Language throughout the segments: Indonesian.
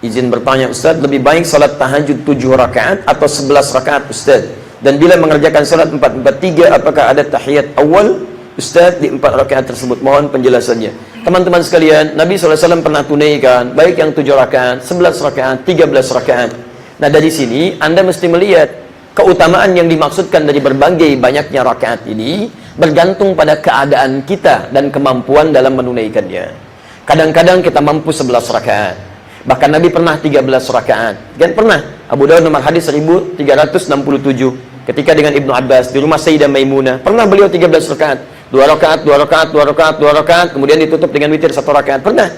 Izin bertanya Ustaz, lebih baik salat tahajud 7 rakaat atau 11 rakaat Ustaz? Dan bila mengerjakan salat 4-4-3, apakah ada tahiyat awal Ustaz di 4 rakaat tersebut? Mohon penjelasannya. Teman-teman sekalian, Nabi SAW pernah tunaikan baik yang 7 rakaat, 11 rakaat, 13 rakaat. Nah dari sini Anda mesti melihat keutamaan yang dimaksudkan dari berbagai banyaknya rakaat ini bergantung pada keadaan kita dan kemampuan dalam menunaikannya. Kadang-kadang kita mampu 11 rakaat. Bahkan Nabi pernah 13 rakaat. Kan pernah. Abu Dawud nomor hadis 1367. Ketika dengan Ibnu Abbas di rumah Sayyidah Maimunah, pernah beliau 13 rakaat. 2 rakaat, 2 rakaat, 2 rakaat, 2 rakaat, kemudian ditutup dengan witir 1 rakaat. Pernah.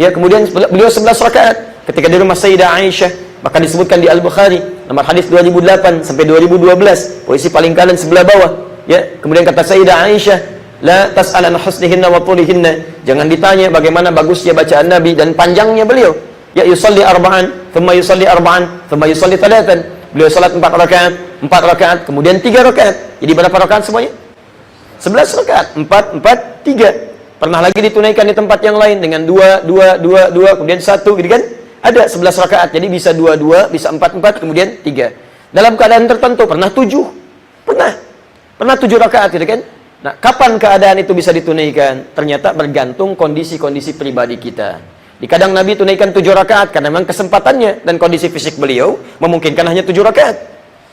Ya, kemudian beliau 11 rakaat ketika di rumah Sayyidah Aisyah. Maka disebutkan di Al-Bukhari nomor hadis 2008 sampai 2012, posisi paling kanan sebelah bawah. Ya, kemudian kata Sayyidah Aisyah, la tas'alan husnihinna wa tulihinna. Jangan ditanya bagaimana bagusnya bacaan Nabi dan panjangnya beliau. Ya yusalli arba'an, thumma yusalli arba'an, thumma yusalli thalathan. Beliau salat 4 rakaat, 4 rakaat, kemudian 3 rakaat. Jadi berapa rakaat semuanya? 11 rakaat, 4, 4, 3. Pernah lagi ditunaikan di tempat yang lain dengan 2, 2, 2, 2, kemudian 1, gitu kan? Ada 11 rakaat. Jadi bisa 2, 2, bisa 4, 4, kemudian 3. Dalam keadaan tertentu pernah 7. Pernah 7 rakaat, gitu kan? Nah, kapan keadaan itu bisa ditunaikan? Ternyata bergantung kondisi-kondisi pribadi kita. Di kadang Nabi tunaikan 7 rakaat karena memang kesempatannya dan kondisi fisik beliau memungkinkan hanya 7 rakaat.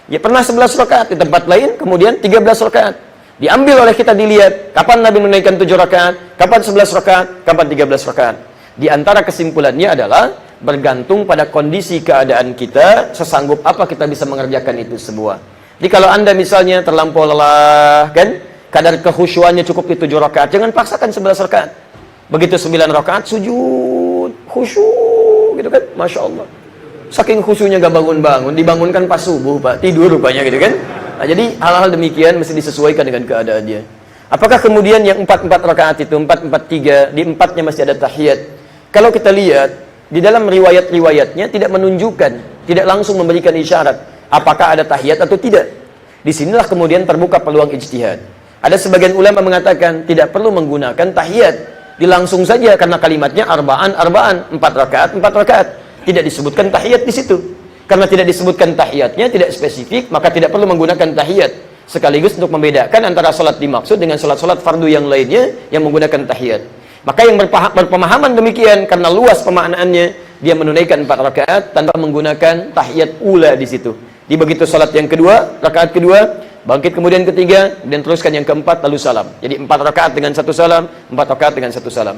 Ya pernah 11 rakaat di tempat lain, kemudian 13 rakaat. Diambil oleh kita dilihat kapan Nabi menunaikan 7 rakaat, kapan 11 rakaat, kapan 13 rakaat. Di antara kesimpulannya adalah bergantung pada kondisi keadaan kita, sesanggup apa kita bisa mengerjakan itu semua. Jadi kalau Anda misalnya terlampau lelah, kan? Kadar kekhusyuannya cukup di 7 rakaat, jangan paksakan 11 rakaat. Begitu 9 rakaat sujud, khusyuk gitu kan, Masya Allah. Saking khusyuknya gak bangun-bangun, dibangunkan pas subuh Pak, tidur rupanya gitu kan. Nah, jadi hal-hal demikian mesti disesuaikan dengan keadaannya. Apakah kemudian yang 4-4 rakaat itu, 4-4-3, di 4-nya masih ada tahiyat? Kalau kita lihat, di dalam riwayat-riwayatnya tidak menunjukkan, tidak langsung memberikan isyarat apakah ada tahiyat atau tidak. Disinilah kemudian terbuka peluang ijtihad. Ada sebagian ulama mengatakan tidak perlu menggunakan tahiyat. Dilangsung saja karena kalimatnya arba'an, 4 rakaat, 4 rakaat. Tidak disebutkan tahiyat di situ. Karena tidak disebutkan tahiyatnya, tidak spesifik, maka tidak perlu menggunakan tahiyat. Sekaligus untuk membedakan antara salat dimaksud dengan salat-salat fardu yang lainnya yang menggunakan tahiyat. Maka yang berpemahaman demikian karena luas pemaknaannya, dia menunaikan 4 rakaat tanpa menggunakan tahiyat ula di situ. Di begitu salat yang kedua, rakaat kedua, bangkit kemudian ketiga, dan teruskan yang keempat lalu salam. Jadi 4 rakaat dengan 1 salam, 4 rakaat dengan 1 salam.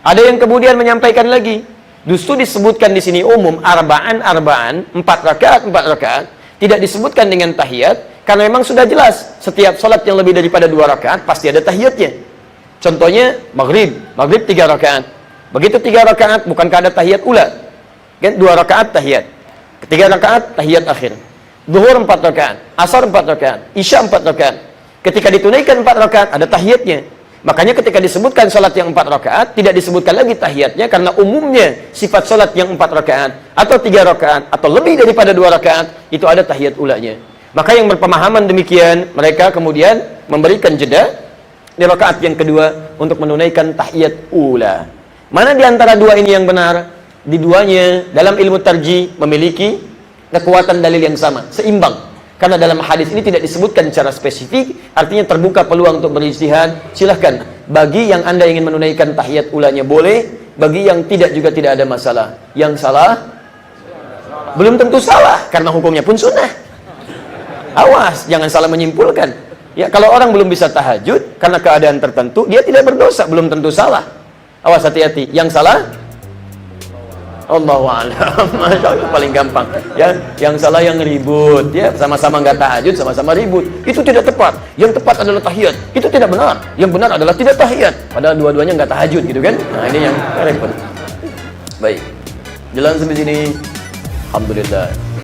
Ada yang kemudian menyampaikan lagi, justru disebutkan di sini umum arba'an, 4 rakaat, 4 rakaat, tidak disebutkan dengan tahiyat karena memang sudah jelas setiap salat yang lebih daripada 2 rakaat pasti ada tahiyatnya. Contohnya maghrib 3 rakaat. Begitu 3 rakaat bukankah ada tahiyat ula? Kan 2 rakaat tahiyat. Ketiga rakaat tahiyat akhir. Zuhur 4 rakaat, asar 4 rakaat, isya 4 rakaat. Ketika ditunaikan 4 rakaat ada tahiyatnya. Makanya ketika disebutkan salat yang 4 rakaat tidak disebutkan lagi tahiyatnya karena umumnya sifat salat yang 4 rakaat atau 3 rakaat atau lebih daripada 2 rakaat itu ada tahiyat ulanya. Maka yang berpemahaman demikian mereka kemudian memberikan jeda di rakaat yang kedua untuk menunaikan tahiyat ula. Mana di antara dua ini yang benar? Di duanya dalam ilmu tarjih memiliki kekuatan dalil yang sama, seimbang. Karena dalam hadis ini tidak disebutkan secara spesifik, artinya terbuka peluang untuk berijtihad. Silahkan, bagi yang Anda ingin menunaikan tahiyat ulanya boleh, bagi yang tidak juga tidak ada masalah. Yang salah, belum tentu salah, karena hukumnya pun sunnah. Awas, jangan salah menyimpulkan. Ya, kalau orang belum bisa tahajud, karena keadaan tertentu, dia tidak berdosa, belum tentu salah. Awas, hati-hati. Yang salah, Allahu a'lam. Masya Allah, paling gampang ya, yang salah yang ribut ya, sama-sama nggak tahajud, sama-sama ribut, itu tidak tepat. Yang tepat adalah tahiyat, itu tidak benar. Yang benar adalah tidak tahiyat, padahal dua-duanya nggak tahajud gitu kan. Nah ini yang repot. Baik, jalan sampai sini, alhamdulillah.